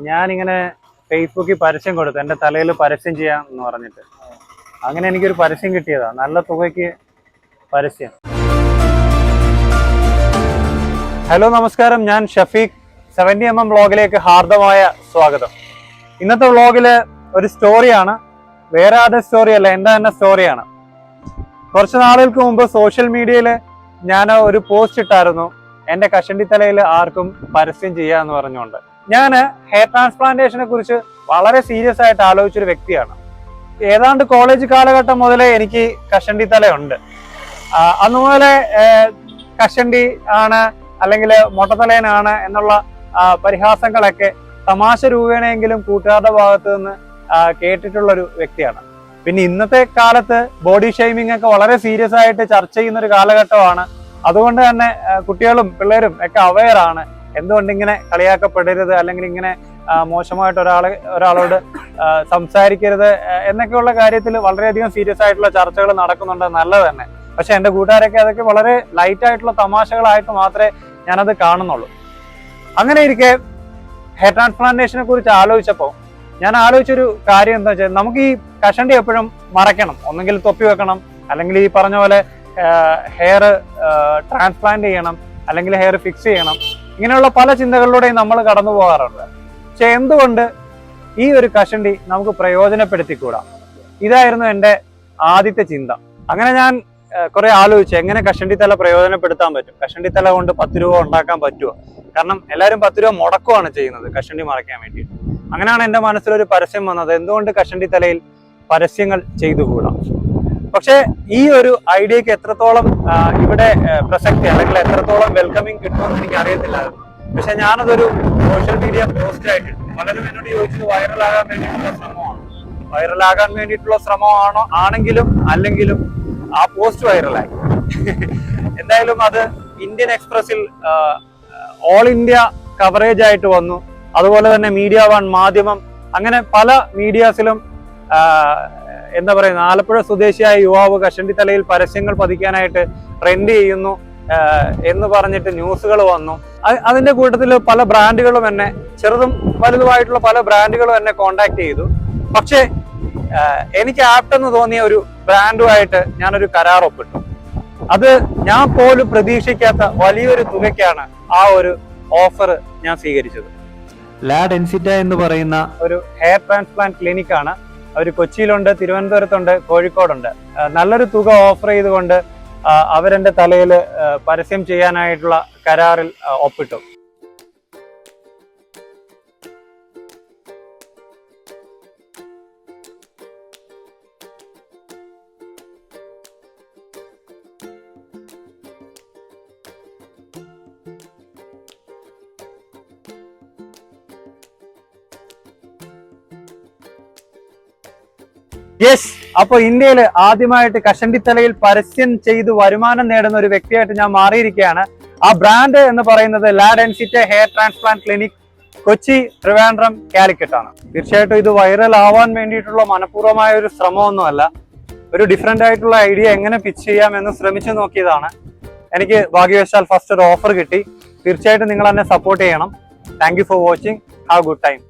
ഞാനിങ്ങനെ ഫേസ്ബുക്കിൽ പരസ്യം കൊടുത്തു, എൻ്റെ തലയിൽ പരസ്യം ചെയ്യാം എന്ന് പറഞ്ഞിട്ട്. അങ്ങനെ എനിക്കൊരു പരസ്യം കിട്ടിയതാ, നല്ല തുകയ്ക്ക് പരസ്യം. ഹലോ നമസ്കാരം, ഞാൻ ഷഫീഖ്. 70mm വ്ളോഗിലേക്ക് ഹാർദമായ സ്വാഗതം. ഇന്നത്തെ വ്ളോഗില് ഒരു സ്റ്റോറിയാണ്, വേറെ ആരുടെ സ്റ്റോറി അല്ല, എൻ്റെ തന്നെ സ്റ്റോറിയാണ്. കുറച്ച് നാളുകൾക്ക് മുമ്പ് സോഷ്യൽ മീഡിയയിൽ ഞാൻ ഒരു പോസ്റ്റ് ഇട്ടായിരുന്നു, എൻ്റെ കഷണ്ടിത്തലയിൽ ആർക്കും പരസ്യം ചെയ്യാന്ന് പറഞ്ഞുകൊണ്ട്. ഞാൻ ഹെയർ ട്രാൻസ്പ്ലാന്റേഷനെ കുറിച്ച് വളരെ സീരിയസ് ആയിട്ട് ആലോചിച്ചൊരു വ്യക്തിയാണ്. ഏതാണ്ട് കോളേജ് കാലഘട്ടം മുതലേ എനിക്ക് കഷണ്ടിത്തലയുണ്ട്. അന്ന് മുതലേ കഷണ്ടി ആണ് അല്ലെങ്കിൽ മൊട്ടത്തലയനാണ് എന്നുള്ള പരിഹാസങ്ങളൊക്കെ തമാശ രൂപേണയെങ്കിലും കൂട്ടുകാരുടെ ഭാഗത്ത് നിന്ന് കേട്ടിട്ടുള്ളൊരു വ്യക്തിയാണ്. പിന്നെ ഇന്നത്തെ കാലത്ത് ബോഡി ഷെയ്മിംഗ് ഒക്കെ വളരെ സീരിയസ് ആയിട്ട് ചർച്ച ചെയ്യുന്ന ഒരു കാലഘട്ടമാണ്. അതുകൊണ്ട് തന്നെ കുട്ടികളും പിള്ളേരും ഒക്കെ അവെയർ ആണ്, എന്തുകൊണ്ട് ഇങ്ങനെ കളിയാക്കപ്പെടരുത് അല്ലെങ്കിൽ ഇങ്ങനെ മോശമായിട്ട് ഒരാളോട് സംസാരിക്കരുത് എന്നൊക്കെയുള്ള കാര്യത്തിൽ വളരെയധികം സീരിയസ് ആയിട്ടുള്ള ചർച്ചകൾ നടക്കുന്നുണ്ട്, നല്ലത് തന്നെ. പക്ഷെ എൻ്റെ കൂട്ടുകാരൊക്കെ അതൊക്കെ വളരെ ലൈറ്റ് ആയിട്ടുള്ള തമാശകളായിട്ട് മാത്രമേ ഞാനത് കാണുന്നുള്ളൂ. അങ്ങനെ ഇരിക്കെ ഹെയർ ട്രാൻസ്പ്ലാന്റേഷനെ കുറിച്ച് ആലോചിച്ചപ്പോൾ ഞാൻ ആലോചിച്ചൊരു കാര്യം എന്താ വെച്ചാൽ, നമുക്ക് ഈ കഷണ്ടി എപ്പോഴും മറയ്ക്കണം, ഒന്നെങ്കിൽ തൊപ്പി വെക്കണം, അല്ലെങ്കിൽ ഈ പറഞ്ഞ പോലെ ഹെയർ ട്രാൻസ്പ്ലാന്റ് ചെയ്യണം, അല്ലെങ്കിൽ ഹെയർ ഫിക്സ് ചെയ്യണം. ഇങ്ങനെയുള്ള പല ചിന്തകളിലൂടെയും നമ്മൾ കടന്നു പോകാറുണ്ട്. പക്ഷെ എന്തുകൊണ്ട് ഈ ഒരു കഷണ്ടി നമുക്ക് പ്രയോജനപ്പെടുത്തിക്കൂടാ? ഇതായിരുന്നു എൻ്റെ ആദ്യത്തെ ചിന്ത. അങ്ങനെ ഞാൻ കുറെ ആലോചിച്ചു, എങ്ങനെ കഷണ്ടിത്തല പ്രയോജനപ്പെടുത്താൻ പറ്റും, കഷണ്ടിത്തല കൊണ്ട് 10 രൂപ ഉണ്ടാക്കാൻ പറ്റുമോ? കാരണം എല്ലാവരും 10 രൂപ മുടക്കുവാണ് ചെയ്യുന്നത് കഷണ്ടി മറയ്ക്കാൻ വേണ്ടിയിട്ട്. അങ്ങനെയാണ് എൻ്റെ മനസ്സിലൊരു പരസ്യം വന്നത്, എന്തുകൊണ്ട് കഷണ്ടിത്തലയിൽ പരസ്യങ്ങൾ ചെയ്തുകൂടാ? പക്ഷെ ഈ ഒരു ഐഡിയക്ക് എത്രത്തോളം ഇവിടെ പ്രസക്തി അല്ലെങ്കിൽ എത്രത്തോളം വെൽക്കമിങ് കിട്ടുമെന്ന് എനിക്ക് അറിയത്തില്ലായിരുന്നു. പക്ഷെ ഞാനതൊരു സോഷ്യൽ മീഡിയ പോസ്റ്റ് ആയിട്ടുണ്ട്. പലരും എന്നോട് ചോദിച്ചത് വൈറലാകാൻ വേണ്ടിയിട്ടുള്ള ശ്രമമാണ്. വൈറലാകാൻ വേണ്ടിയിട്ടുള്ള ശ്രമമാണോ? ആണെങ്കിലും അല്ലെങ്കിലും ആ പോസ്റ്റ് വൈറലായി. എന്തായാലും അത് ഇന്ത്യൻ എക്സ്പ്രസിൽ ഓൾ ഇന്ത്യ കവറേജ് ആയിട്ട് വന്നു. അതുപോലെ തന്നെ മീഡിയ വൺ, മാധ്യമം, അങ്ങനെ പല മീഡിയാസിലും എന്താ പറയുക, ആലപ്പുഴ സ്വദേശിയായ യുവാവ് കഷണ്ടിത്തലയിൽ പരസ്യങ്ങൾ പതിക്കാനായിട്ട് ട്രെൻഡ് ചെയ്യുന്നു എന്ന് പറഞ്ഞിട്ട് ന്യൂസുകൾ വന്നു. അതിന്റെ കൂട്ടത്തിൽ പല ബ്രാൻഡുകളും എന്നെ, ചെറുതും വലുതുമായിട്ടുള്ള പല ബ്രാൻഡുകളും എന്നെ കോണ്ടാക്ട് ചെയ്തു. പക്ഷേ എനിക്ക് ആപ്റ്റെന്ന് തോന്നിയ ഒരു ബ്രാൻഡുമായിട്ട് ഞാനൊരു കരാർ ഒപ്പിട്ടു. അത് ഞാൻ പോലും പ്രതീക്ഷിക്കാത്ത വലിയൊരു തുകയ്ക്കാണ് ആ ഒരു ഓഫർ ഞാൻ സ്വീകരിച്ചത്. ലാ ഡെൻസിറ്റ എന്ന് പറയുന്ന ഒരു ഹെയർ ട്രാൻസ്പ്ലാന്റ് ക്ലിനിക്കാണ്. അവർ കൊച്ചിയിലുണ്ട്, തിരുവനന്തപുരത്തുണ്ട്, കോഴിക്കോടുണ്ട്. നല്ലൊരു തുക ഓഫർ ചെയ്തുകൊണ്ട് അവരെന്റെ തലയിൽ പരസ്യം ചെയ്യാനായിട്ടുള്ള കരാറിൽ ഒപ്പിട്ടു. യെസ്, അപ്പൊ ഇന്ത്യയിൽ ആദ്യമായിട്ട് കഷണ്ടിത്തലയിൽ പരസ്യം ചെയ്ത് വരുമാനം നേടുന്ന ഒരു വ്യക്തിയായിട്ട് ഞാൻ മാറിയിരിക്കുകയാണ്. ആ ബ്രാൻഡ് എന്ന് പറയുന്നത് La Densita hair transplant clinic, Kochi, Trivandrum, Calicut ആണ്. തീർച്ചയായിട്ടും ഇത് വൈറൽ ആവാൻ വേണ്ടിയിട്ടുള്ള മനഃപൂർവ്വമായ ഒരു ശ്രമമൊന്നുമല്ല. ഒരു ഡിഫറെന്റ് ആയിട്ടുള്ള ഐഡിയ എങ്ങനെ പിച്ച് ചെയ്യാം എന്ന് ശ്രമിച്ചു നോക്കിയതാണ്. എനിക്ക് ഭാഗ്യവശാൽ ഫസ്റ്റ് ഒരു ഓഫർ കിട്ടി. തീർച്ചയായിട്ടും നിങ്ങൾ എന്നെ സപ്പോർട്ട് ചെയ്യണം. Thank you for watching. Have good time.